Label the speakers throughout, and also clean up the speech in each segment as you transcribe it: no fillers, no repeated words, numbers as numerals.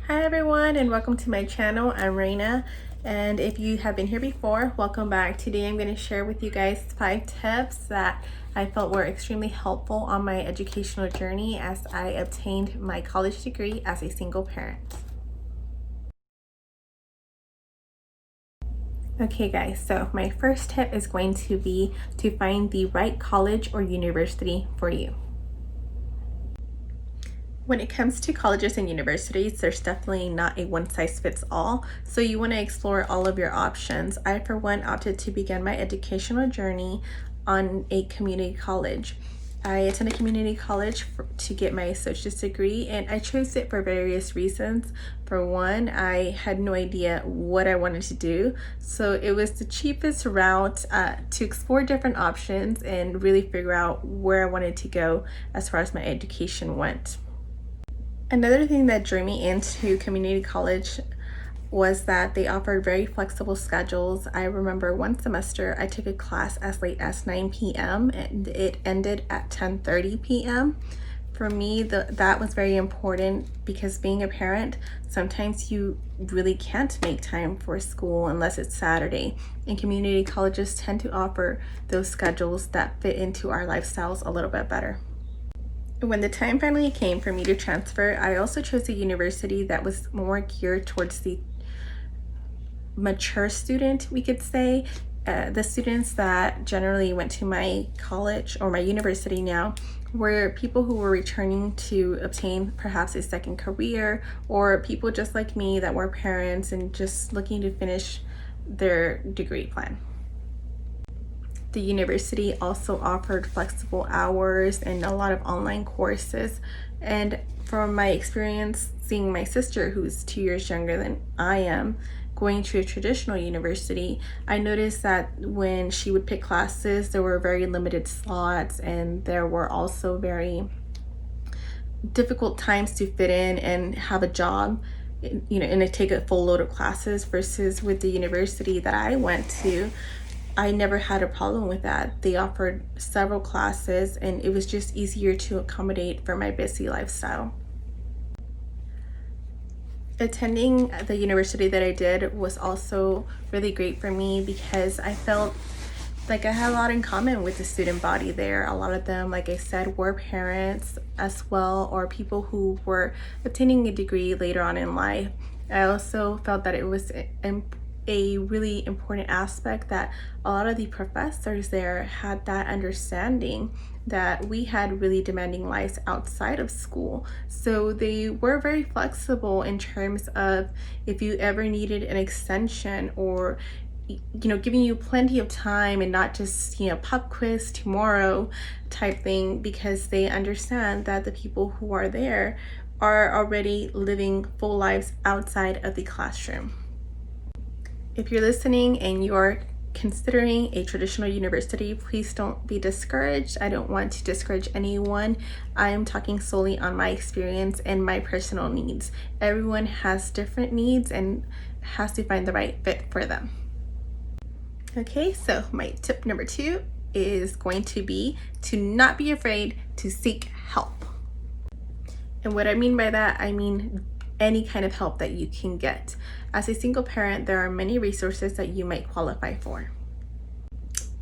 Speaker 1: Hi everyone and welcome to my channel. I'm Raina, and if you have been here before, welcome back. Today I'm going to share with you guys 5 tips that I felt were extremely helpful on my educational journey as I obtained my college degree as a single parent. Okay guys, so my first tip is going to be to find the right college or university for you. When it comes to colleges and universities, there's definitely not a one-size-fits-all, so you want to explore all of your options. I, for one, opted to begin my educational journey on a community college. I attended community college to get my associate's degree, and I chose it for various reasons. For one, I had no idea what I wanted to do, so it was the cheapest route to explore different options and really figure out where I wanted to go as far as my education went. Another thing that drew me into community college was that they offered very flexible schedules. I remember one semester I took a class as late as 9 p.m. and it ended at 10:30 p.m. For me, that was very important because being a parent, sometimes you really can't make time for school unless it's Saturday. And community colleges tend to offer those schedules that fit into our lifestyles a little bit better. When the time finally came for me to transfer, I also chose a university that was more geared towards the mature student, we could say. The students that generally went to my college or my university now were people who were returning to obtain perhaps a second career, or people just like me that were parents and just looking to finish their degree plan. The university also offered flexible hours and a lot of online courses. And from my experience seeing my sister, who's 2 years younger than I am, going to a traditional university, I noticed that when she would pick classes, there were very limited slots, and there were also very difficult times to fit in and have a job, and to take a full load of classes, versus with the university that I went to, I never had a problem with that. They offered several classes and it was just easier to accommodate for my busy lifestyle. Attending the university that I did was also really great for me because I felt like I had a lot in common with the student body there. A lot of them, like I said, were parents as well, or people who were obtaining a degree later on in life. I also felt that it was a really important aspect that a lot of the professors there had that understanding that we had really demanding lives outside of school. So they were very flexible in terms of if you ever needed an extension, or giving you plenty of time and not just pop quiz tomorrow type thing, because they understand that the people who are there are already living full lives outside of the classroom. If you're listening and you're considering a traditional university, please don't be discouraged. I don't want to discourage anyone. I am talking solely on my experience and my personal needs. Everyone has different needs and has to find the right fit for them. Okay, so my tip number 2 is going to be to not be afraid to seek help. And what I mean by that, I mean any kind of help that you can get. As a single parent, there are many resources that you might qualify for.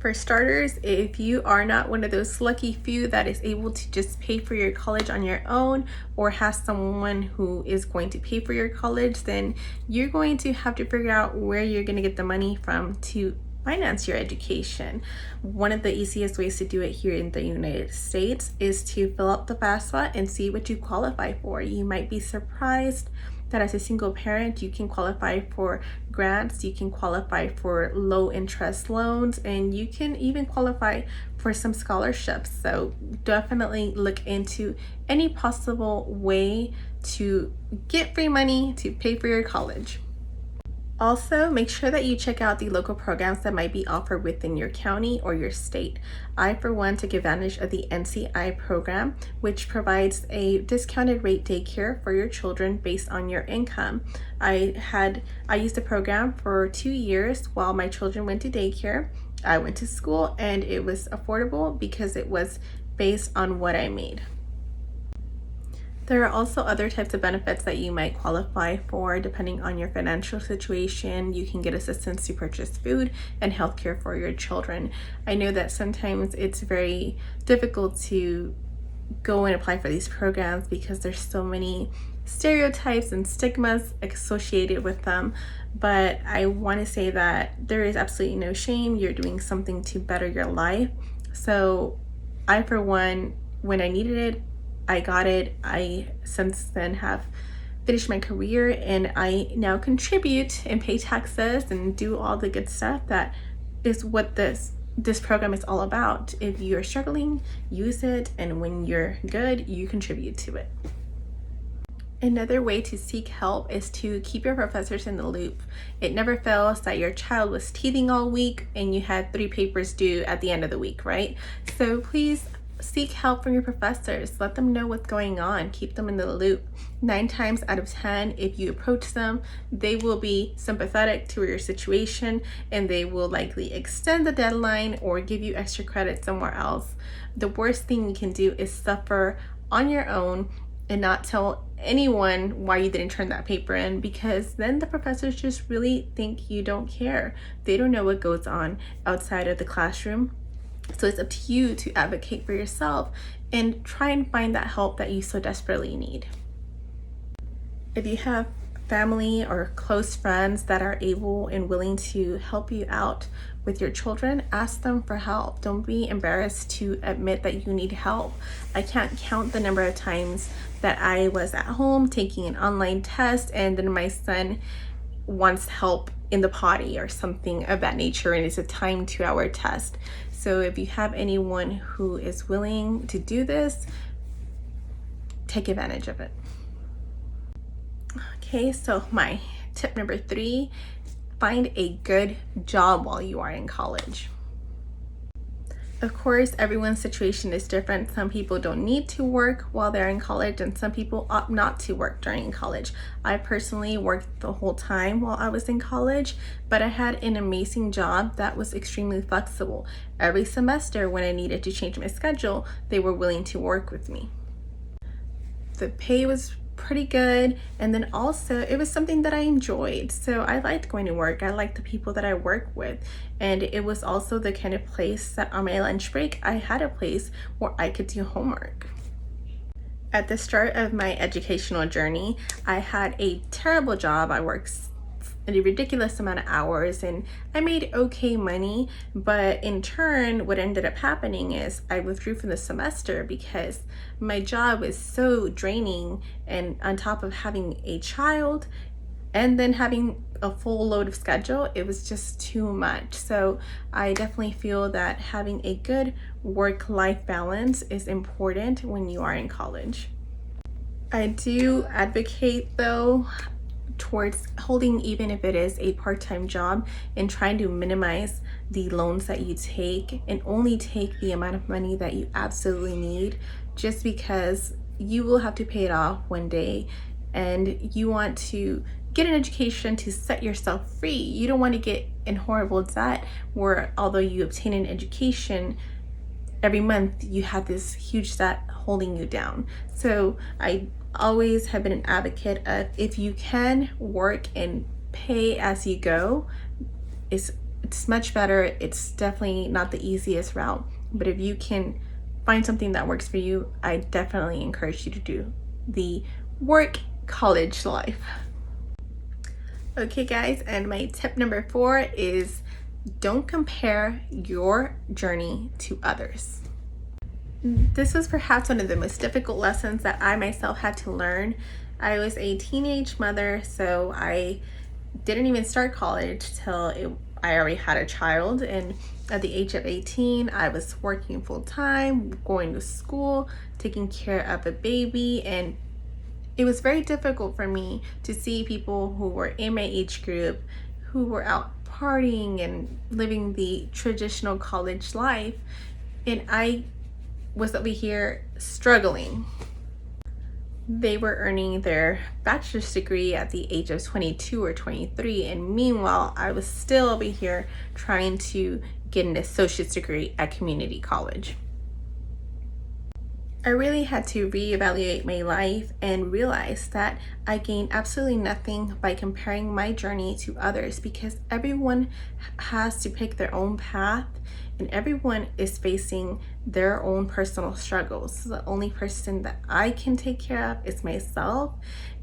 Speaker 1: For starters, if you are not one of those lucky few that is able to just pay for your college on your own, or has someone who is going to pay for your college, then you're going to have to figure out where you're going to get the money from to finance your education. One of the easiest ways to do it here in the United States is to fill out the FAFSA and see what you qualify for. You might be surprised that as a single parent, you can qualify for grants, you can qualify for low interest loans, and you can even qualify for some scholarships. So definitely look into any possible way to get free money to pay for your college. Also, make sure that you check out the local programs that might be offered within your county or your state. I, for one, took advantage of the NCI program, which provides a discounted rate daycare for your children based on your income. I used the program for 2 years while my children went to daycare. I went to school and it was affordable because it was based on what I made. There are also other types of benefits that you might qualify for depending on your financial situation. You can get assistance to purchase food and healthcare for your children. I know that sometimes it's very difficult to go and apply for these programs because there's so many stereotypes and stigmas associated with them, but I want to say that there is absolutely no shame. You're doing something to better your life. So I, for one, when I needed it, I got it. I since then have finished my career, and I now contribute and pay taxes and do all the good stuff. That is what this program is all about. If you're struggling, use it, and when you're good, you contribute to it. Another way to seek help is to keep your professors in the loop. It never fails that your child was teething all week and you had 3 papers due at the end of the week, right? So please seek help from your professors. Let them know what's going on. Keep them in the loop. 9 times out of 10, if you approach them, they will be sympathetic to your situation and they will likely extend the deadline or give you extra credit somewhere else. The worst thing you can do is suffer on your own and not tell anyone why you didn't turn that paper in, because then the professors just really think you don't care. They don't know what goes on outside of the classroom. So it's up to you to advocate for yourself and try and find that help that you so desperately need. If you have family or close friends that are able and willing to help you out with your children, ask them for help. Don't be embarrassed to admit that you need help. I can't count the number of times that I was at home taking an online test and then my son wants help in the potty or something of that nature, and it's a timed 2-hour test. So if you have anyone who is willing to do this, take advantage of it. Okay, so my tip number 3, find a good job while you are in college. Of course, everyone's situation is different. Some people don't need to work while they're in college, and some people opt not to work during college. I personally worked the whole time while I was in college, but I had an amazing job that was extremely flexible. Every semester when I needed to change my schedule, they were willing to work with me. The pay was pretty good, and then also it was something that I enjoyed, so I liked going to work. I liked the people that I work with, and it was also the kind of place that on my lunch break I had a place where I could do homework. At the start of my educational journey, I had a terrible job. I worked a ridiculous amount of hours and I made okay money, but in turn what ended up happening is I withdrew from the semester because my job was so draining, and on top of having a child and then having a full load of schedule, it was just too much. So I definitely feel that having a good work-life balance is important when you are in college. I do advocate though towards holding, even if it is a part-time job, and trying to minimize the loans that you take and only take the amount of money that you absolutely need, just because you will have to pay it off one day and you want to get an education to set yourself free. You don't want to get in horrible debt where although you obtain an education, every month you have this huge debt holding you down. So I always have been an advocate of, if you can work and pay as you go, it's much better. It's definitely not the easiest route, but if you can find something that works for you, I definitely encourage you to do the work college life. Okay guys, and my tip number 4 is don't compare your journey to others. This was perhaps one of the most difficult lessons that I myself had to learn. I was a teenage mother, so I didn't even start college till I already had a child, and at the age of 18, I was working full-time, going to school, taking care of a baby, and it was very difficult for me to see people who were in my age group who were out partying and living the traditional college life, and I was over here struggling. They were earning their bachelor's degree at the age of 22 or 23, and meanwhile I was still over here trying to get an associate's degree at community college. I really had to reevaluate my life and realize that I gained absolutely nothing by comparing my journey to others, because everyone has to pick their own path and everyone is facing their own personal struggles. The only person that I can take care of is myself,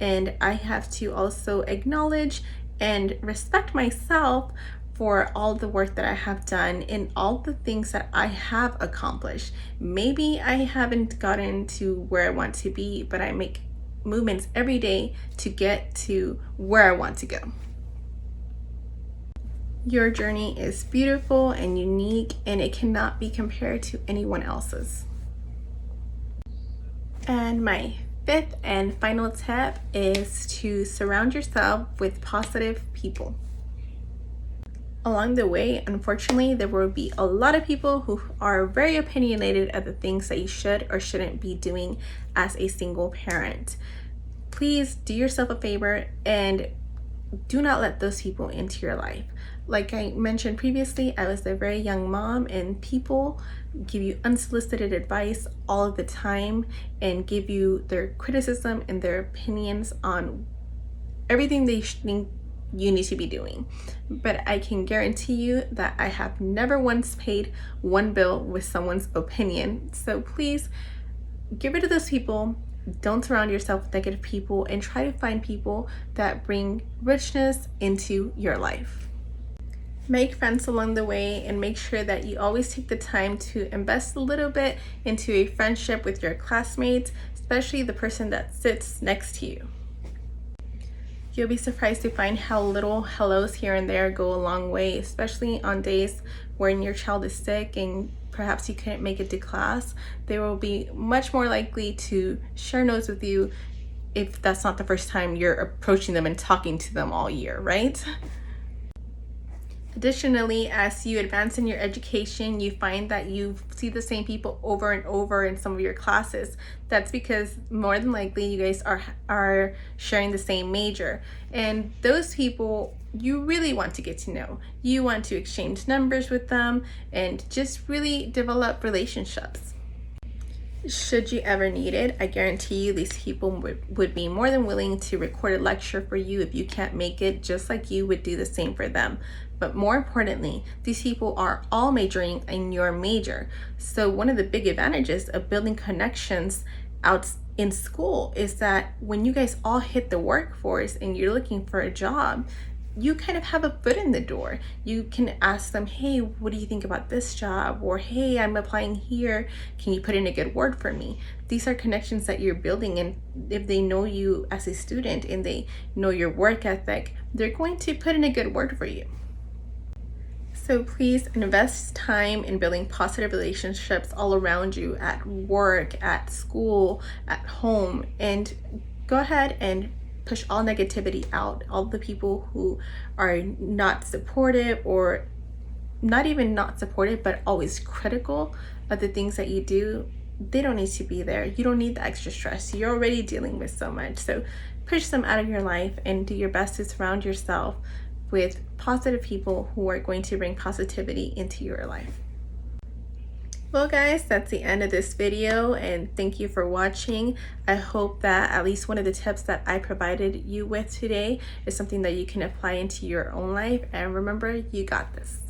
Speaker 1: and I have to also acknowledge and respect myself for all the work that I have done and all the things that I have accomplished. Maybe I haven't gotten to where I want to be, but I make movements every day to get to where I want to go. Your journey is beautiful and unique, and it cannot be compared to anyone else's. And my fifth and final tip is to surround yourself with positive people. Along the way, unfortunately, there will be a lot of people who are very opinionated at the things that you should or shouldn't be doing as a single parent. Please do yourself a favor and do not let those people into your life. Like I mentioned previously, I was a very young mom, and people give you unsolicited advice all of the time and give you their criticism and their opinions on everything they think you need to be doing. But I can guarantee you that I have never once paid one bill with someone's opinion. So please get rid of those people. Don't surround yourself with negative people, and try to find people that bring richness into your life. Make friends along the way, and make sure that you always take the time to invest a little bit into a friendship with your classmates, especially the person that sits next to you. You'll be surprised to find how little hellos here and there go a long way, especially on days when your child is sick and perhaps you couldn't make it to class. They will be much more likely to share notes with you if that's not the first time you're approaching them and talking to them all year, right? Additionally, as you advance in your education, you find that you see the same people over and over in some of your classes. That's because more than likely you guys are sharing the same major. And those people you really want to get to know. You want to exchange numbers with them and just really develop relationships. Should you ever need it, I guarantee you these people would be more than willing to record a lecture for you if you can't make it, just like you would do the same for them. But more importantly, these people are all majoring in your major. So one of the big advantages of building connections out in school is that when you guys all hit the workforce and you're looking for a job, you kind of have a foot in the door. You can ask them, hey, what do you think about this job? Or, hey, I'm applying here. Can you put in a good word for me? These are connections that you're building, and if they know you as a student and they know your work ethic, they're going to put in a good word for you. So please invest time in building positive relationships all around you, at work, at school, at home, and go ahead and push all negativity out. All the people who are not supportive, or not even not supportive, but always critical of the things that you do, they don't need to be there. You don't need the extra stress. You're already dealing with so much. So push them out of your life and do your best to surround yourself with positive people who are going to bring positivity into your life. Well guys, that's the end of this video, and thank you for watching. I hope that at least one of the tips that I provided you with today is something that you can apply into your own life, and remember, you got this.